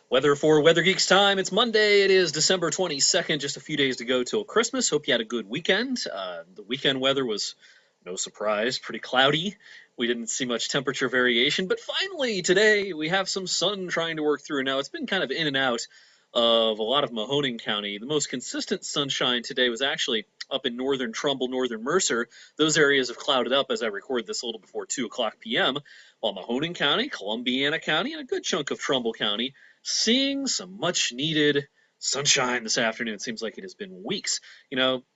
Weather for Weather Geeks time. It's Monday. It is December 22nd, just a few days to go till Christmas. Hope you had a good weekend. The weekend weather was, no surprise, pretty cloudy. We didn't see much temperature variation, but finally today we have some sun trying to work through. Now, it's been kind of in and out of a lot of Mahoning County. The most consistent sunshine today was actually up in northern Trumbull, northern Mercer. Those areas have clouded up as I record this a little before 2 o'clock p.m., while Mahoning County, Columbiana County, and a good chunk of Trumbull County seeing some much needed sunshine this afternoon. It seems like it has been weeks.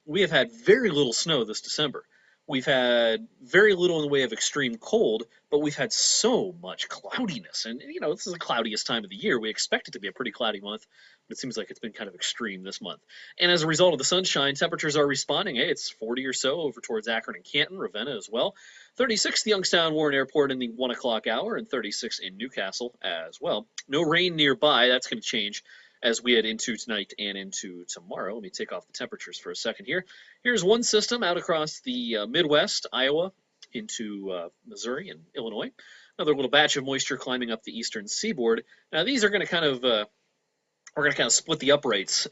We have had very little snow this December. We've had very little in the way of extreme cold, but we've had so much cloudiness. And, this is the cloudiest time of the year. We expect it to be a pretty cloudy month, but it seems like it's been kind of extreme this month. And as a result of the sunshine, temperatures are responding. Hey, it's 40 or so over towards Akron and Canton, Ravenna as well. 36 the Youngstown Warren Airport in the 1 o'clock hour, and 36 in Newcastle as well. No rain nearby. That's going to change as we head into tonight and into tomorrow. Let me take off the temperatures for a second here. Here's one system out across the Midwest, Iowa, into Missouri and Illinois. Another little batch of moisture climbing up the eastern seaboard. Now, these are going to kind of, we're going to kind of split the uprights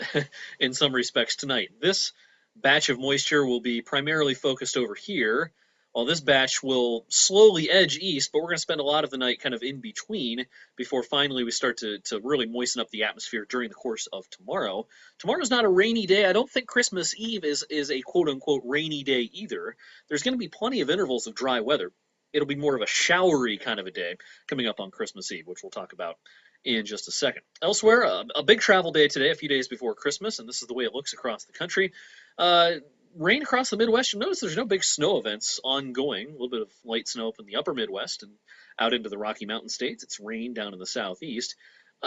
in some respects tonight. This batch of moisture will be primarily focused over here, while this batch will slowly edge east, but we're going to spend a lot of the night kind of in between before finally we start to really moisten up the atmosphere during the course of tomorrow. Tomorrow's not a rainy day. I don't think Christmas Eve is a quote-unquote rainy day either. There's going to be plenty of intervals of dry weather. It'll be more of a showery kind of a day coming up on Christmas Eve, which we'll talk about in just a second. Elsewhere, a big travel day today, a few days before Christmas, and this is the way it looks across the country. Rain across the Midwest. You'll notice there's no big snow events ongoing. A little bit of light snow up in the upper Midwest and out into the Rocky Mountain states. It's rain down in the southeast.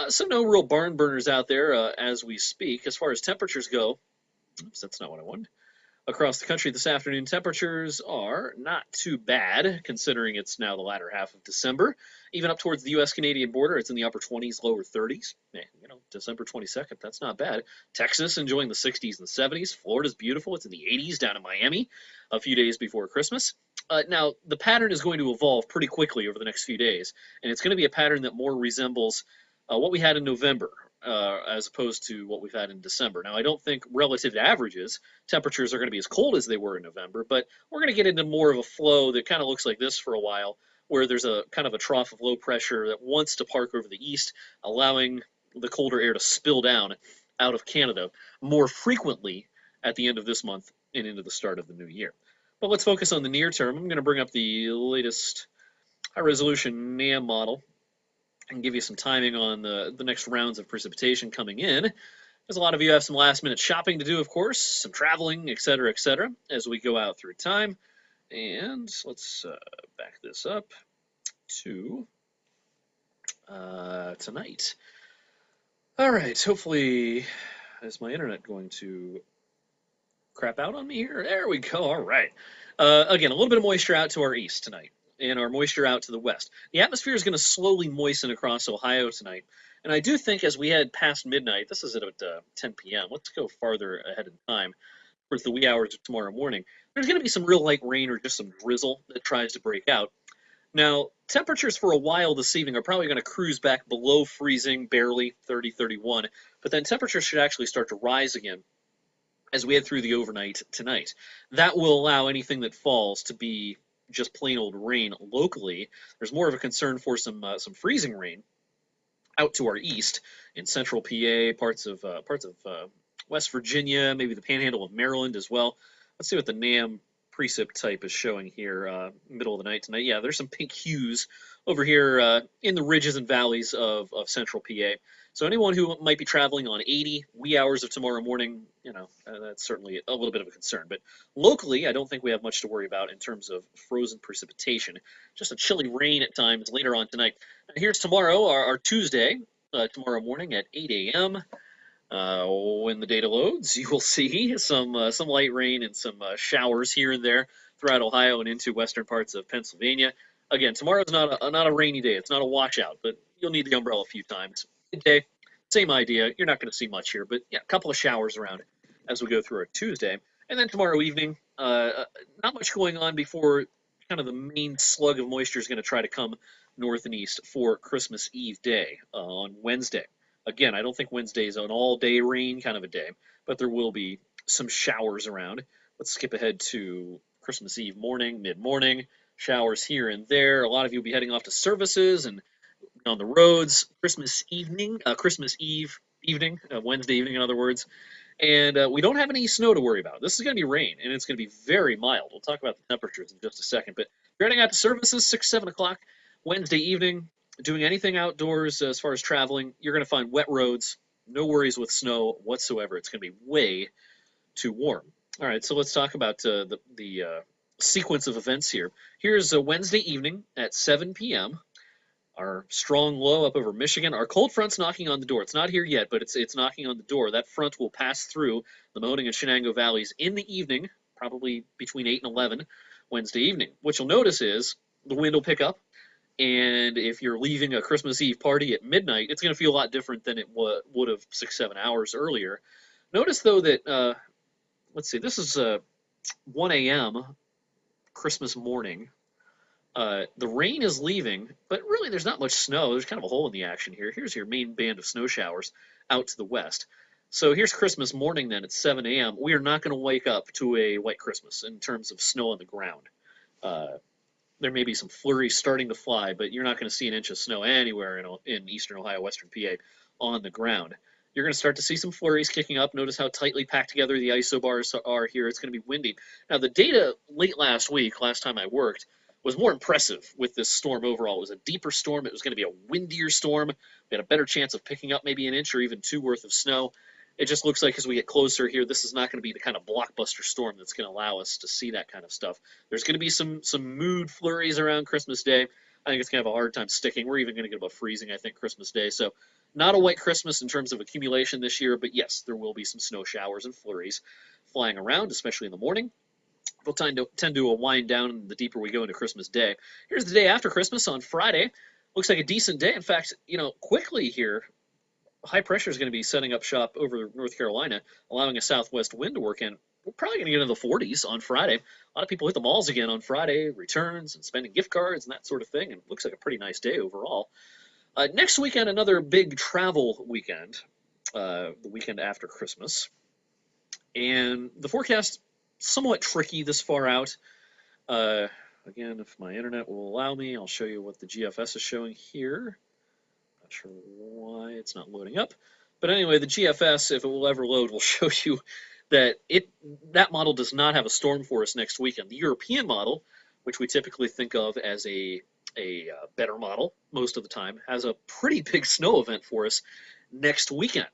So no real barn burners out there as we speak. As far as temperatures go, oops, that's not what I wanted. Across the country this afternoon, temperatures are not too bad, considering it's now the latter half of December. Even up towards the U.S.-Canadian border, it's in the upper 20s, lower 30s. Man, December 22nd, that's not bad. Texas enjoying the 60s and 70s. Florida's beautiful. It's in the 80s down in Miami a few days before Christmas. Now, the pattern is going to evolve pretty quickly over the next few days, and it's going to be a pattern that more resembles what we had in November, as opposed to what we've had in December. Now, I don't think relative to averages, temperatures are going to be as cold as they were in November, but we're going to get into more of a flow that kind of looks like this for a while, where there's a kind of a trough of low pressure that wants to park over the east, allowing the colder air to spill down out of Canada more frequently at the end of this month and into the start of the new year. But let's focus on the near term. I'm going to bring up the latest high-resolution NAM model and give you some timing on the next rounds of precipitation coming in. Because a lot of you have some last-minute shopping to do, of course, some traveling, et cetera, as we go out through time. And let's back this up to tonight. All right, hopefully, is my internet going to crap out on me here? There we go, all right. Again, a little bit of moisture out to our east tonight, and our moisture out to the west. The atmosphere is going to slowly moisten across Ohio tonight, and I do think as we head past midnight, this is at 10 p.m., let's go farther ahead in time, towards the wee hours of tomorrow morning, there's going to be some real light rain or just some drizzle that tries to break out. Now, temperatures for a while this evening are probably going to cruise back below freezing, barely 30, 31, but then temperatures should actually start to rise again as we head through the overnight tonight. That will allow anything that falls to be just plain old rain locally. There's more of a concern for some freezing rain out to our east in central PA, parts of West Virginia, maybe the panhandle of Maryland as well. Let's see what the NAM precip type is showing here, middle of the night tonight. Yeah, there's some pink hues over here in the ridges and valleys of central PA. So anyone who might be traveling on 80 wee hours of tomorrow morning, that's certainly a little bit of a concern. But locally, I don't think we have much to worry about in terms of frozen precipitation. Just a chilly rain at times later on tonight. Now, here's tomorrow, our Tuesday, tomorrow morning at 8 a.m. When the data loads, you will see some light rain and some showers here and there throughout Ohio and into western parts of Pennsylvania. Again, tomorrow's not a rainy day. It's not a washout, but you'll need the umbrella a few times. Midday, same idea. You're not going to see much here, but yeah, a couple of showers around as we go through our Tuesday. And then tomorrow evening, not much going on before kind of the main slug of moisture is going to try to come north and east for Christmas Eve day on Wednesday. Again, I don't think Wednesday is an all-day rain kind of a day, but there will be some showers around. Let's skip ahead to Christmas Eve morning, mid-morning, showers here and there. A lot of you will be heading off to services and on the roads. Christmas Eve evening, Wednesday evening, in other words. And we don't have any snow to worry about. This is going to be rain, and it's going to be very mild. We'll talk about the temperatures in just a second. But if you're heading out to services, 6, 7 o'clock Wednesday evening, doing anything outdoors as far as traveling, you're going to find wet roads. No worries with snow whatsoever. It's going to be way too warm. All right, so let's talk about the sequence of events here. Here's a Wednesday evening at 7 p.m. Our strong low up over Michigan. Our cold front's knocking on the door. It's not here yet, but it's knocking on the door. That front will pass through the Mahoning and Shenango valleys in the evening, probably between 8 and 11 Wednesday evening. What you'll notice is the wind will pick up, and if you're leaving a Christmas Eve party at midnight, it's going to feel a lot different than it would have 6, 7 hours earlier. Notice, though, that, let's see, this is 1 a.m. Christmas morning. The rain is leaving, but really there's not much snow. There's kind of a hole in the action here. Here's your main band of snow showers out to the west. So here's Christmas morning then at 7 a.m. We are not going to wake up to a white Christmas in terms of snow on the ground. There may be some flurries starting to fly, but you're not going to see an inch of snow anywhere in eastern Ohio, western PA on the ground. You're going to start to see some flurries kicking up. Notice how tightly packed together the isobars are here. It's going to be windy. Now, the data late last time I worked, was more impressive with this storm overall. It was a deeper storm. It was going to be a windier storm. We had a better chance of picking up maybe an inch or even 2 worth of snow. It just looks like as we get closer here, this is not going to be the kind of blockbuster storm that's going to allow us to see that kind of stuff. There's going to be some mood flurries around Christmas Day. I think it's going to have a hard time sticking. We're even going to get above freezing, I think, Christmas Day. So not a white Christmas in terms of accumulation this year, but yes, there will be some snow showers and flurries flying around, especially in the morning. We'll tend to wind down the deeper we go into Christmas Day. Here's the day after Christmas on Friday. Looks like a decent day. In fact, quickly here, high pressure is going to be setting up shop over North Carolina, allowing a southwest wind to work in. We're probably going to get into the 40s on Friday. A lot of people hit the malls again on Friday, returns and spending gift cards and that sort of thing, and it looks like a pretty nice day overall. Next weekend, another big travel weekend, the weekend after Christmas. And the forecast somewhat tricky this far out. Again, if my internet will allow me, I'll show you what the GFS is showing here. Not sure why it's not loading up. But anyway, the GFS, if it will ever load, will show you that that model does not have a storm for us next weekend. The European model, which we typically think of as a better model most of the time, has a pretty big snow event for us next weekend.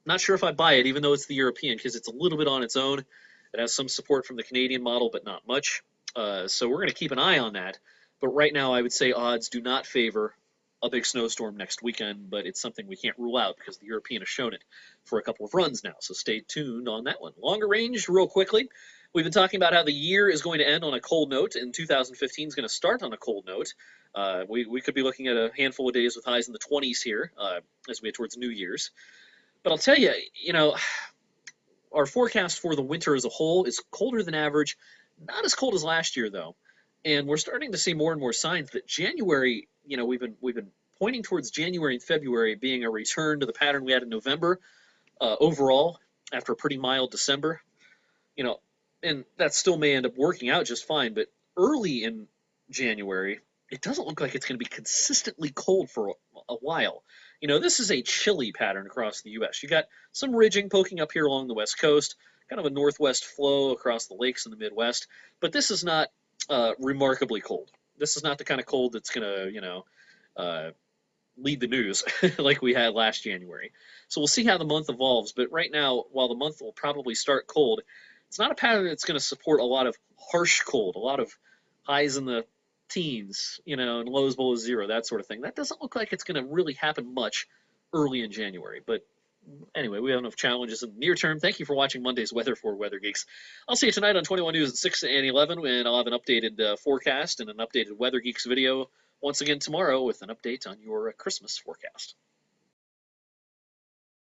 Not sure if I buy it, even though it's the European, because it's a little bit on its own. It has some support from the Canadian model, but not much. So we're going to keep an eye on that. But right now, I would say odds do not favor a big snowstorm next weekend, but it's something we can't rule out because the European has shown it for a couple of runs now. So stay tuned on that one. Longer range, real quickly. We've been talking about how the year is going to end on a cold note, and 2015 is going to start on a cold note. We could be looking at a handful of days with highs in the 20s here as we head towards New Year's. But I'll tell you, our forecast for the winter as a whole is colder than average, not as cold as last year though, and we're starting to see more and more signs that January, we've been pointing towards January and February being a return to the pattern we had in November overall after a pretty mild December, and that still may end up working out just fine. But early in January, it doesn't look like it's going to be consistently cold for a while. This is a chilly pattern across the U.S. You got some ridging poking up here along the West Coast, kind of a northwest flow across the lakes in the Midwest, but this is not remarkably cold. This is not the kind of cold that's going to, lead the news like we had last January. So we'll see how the month evolves, but right now, while the month will probably start cold, it's not a pattern that's going to support a lot of harsh cold, a lot of highs in the teens, and lows below zero, that sort of thing. That doesn't look like it's going to really happen much early in January. But anyway, we have enough challenges in the near term. Thank you for watching Monday's Weather for Weather Geeks. I'll see you tonight on 21 News at 6 and 11, and I'll have an updated forecast and an updated Weather Geeks video once again tomorrow with an update on your Christmas forecast.